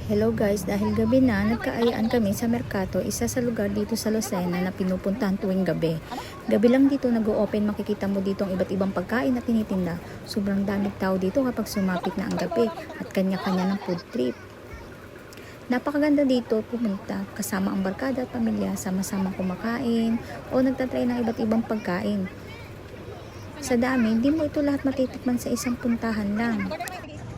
Hello guys, dahil gabi na, nagkaayaan kami sa Mercato, isa sa lugar dito sa Lucena na pinupuntahan tuwing gabi. Gabi lang dito nag-o-open, makikita mo dito ang iba't ibang pagkain na tinitinda. Sobrang daming tao dito kapag sumapit na ang gabi at kanya-kanya ng food trip. Napakaganda dito pumunta kasama ang barkada at pamilya, sama-samang kumakain o nagtatry ng iba't ibang pagkain. Sa dami, hindi mo ito lahat matitikman sa isang puntahan lang.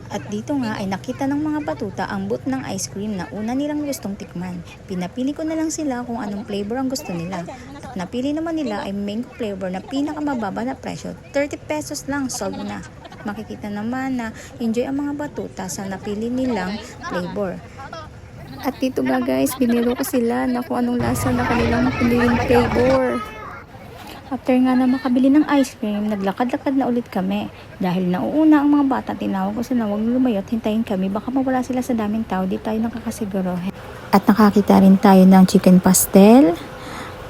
At dito nga ay nakita ng mga batuta ang booth ng ice cream na una nilang gustong tikman. Pinapili ko na lang sila kung anong flavor ang gusto nila. At napili naman nila ay mango flavor na pinakamababa na presyo. 30 pesos lang, sold na. Makikita naman na enjoy ang mga batuta sa napili nilang flavor. At dito nga guys, biniro ko sila na kung anong lasa na kanilang piniling flavor. After nga na makabili ng ice cream, naglakad-lakad na ulit kami. Dahil nauuna ang mga bata, tinawag ko sila huwag lumayot, hintayin kami, baka mawala sila sa daming tao, di tayo nakakasiguro. At nakakita rin tayo ng chicken pastel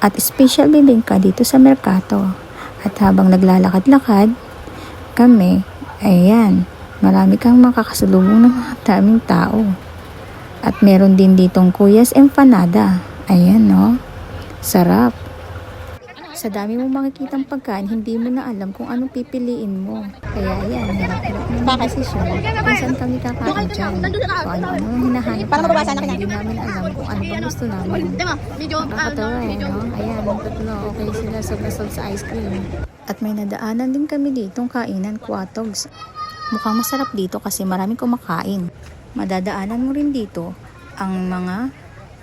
at special bibingka dito sa Mercato. At habang naglalakad-lakad kami, ayan, marami kang makakasalubong ng mga daming tao. At meron din ditong Kuyas Empanada. Ayan no, sarap. Sa dami mong makikitang pagkain, hindi mo na alam kung anong pipiliin mo. Kaya yan, hirap-hirap mo yung desisyon. Minsan kami kakain dyan. Kung ano ang hinahanap namin, hindi namin alam kung ano bang gusto namin. Nakakatawa no? Ayan, yung tatlo, okay sila sobrang sa ice cream. At may nadaanan din kami ditong kainan, Quatogs. Mukhang masarap dito kasi maraming kumakain. Madadaanan mo rin dito ang mga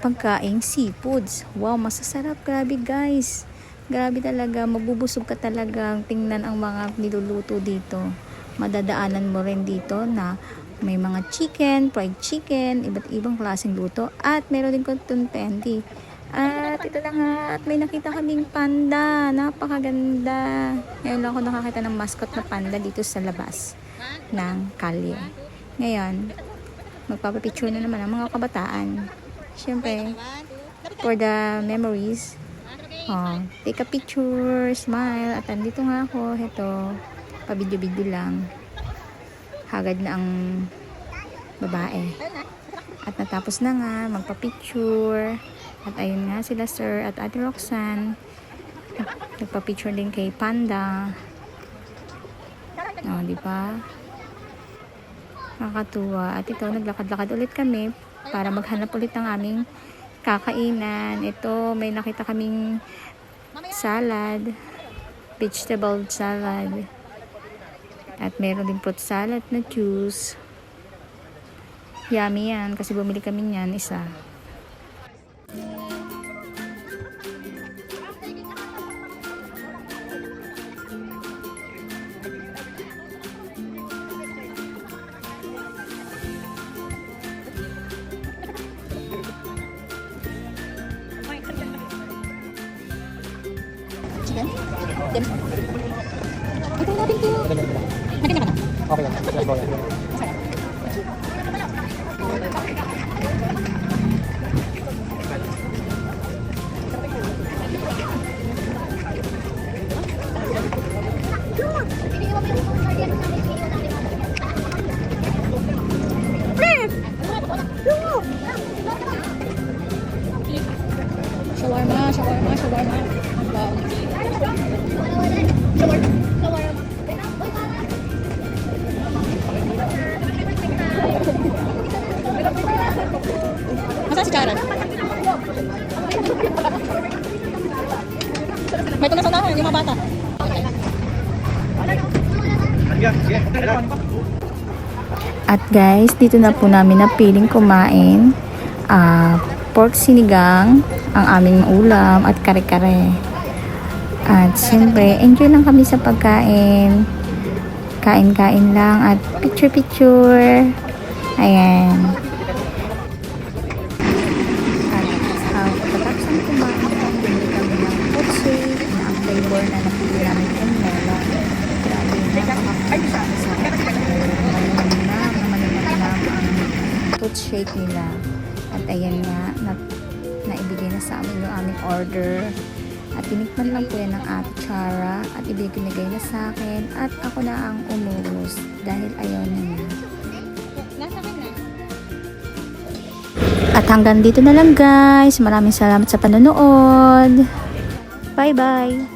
pagkaing seafoods. Wow, masasarap. Grabe guys. Grabe talaga, mabubusog ka talagang tingnan ang mga niluluto dito. Madadaanan mo rin dito na may mga chicken, fried chicken, iba't ibang klaseng luto. At meron din cotton candy. At ito lang nga, at may nakita kaming panda. Napakaganda. Ngayon lang ako nakakita ng mascot na panda dito sa labas ng kalye. Ngayon, magpapapicture na naman ang mga kabataan. Siyempre, for the memories. Oh, take a picture, smile. At andito nga ako, heto, pabidyo-bidyo lang. Hagad na ang babae. At natapos na nga, magpa-picture. At ayun nga sila Sir at Ate Roxanne. Nagpa-picture din kay Panda. Oh, di ba? Nakakatuwa. At ito, naglakad-lakad ulit kami para maghanap ulit ng aming kakainan. Ito, may nakita kaming salad, vegetable salad. At meron din fruit salad na juice. Yummy yan kasi bumili kami niyan isa. Ito natin to. Maganda ka na? Okay yan. Let's go yan. Shawarma, shawarma, shawarma. Wow. Masa si Charan? May tumasanahan yung mga bata. At guys, dito na po namin napiling kumain. Pork sinigang, ang aming ulam at kare-kare. At siyempre, enjoy lang kami sa pagkain. Kain-kain lang at picture-picture. Ayan. At pagkatapos ng kumain, bumili kami ng fruit shake na ang flavor na napili namin ay melon. Grabe na ang fruit shake nila. At ayan nga, naibigay na sa amin yung aming order. At tinikman lang po yan ng Ate Chara at ibinigay na sa akin at ako na ang umubos dahil ayaw na niya. Nasa akin na. At hanggang dito na lang guys. Maraming salamat sa panonood. Bye bye!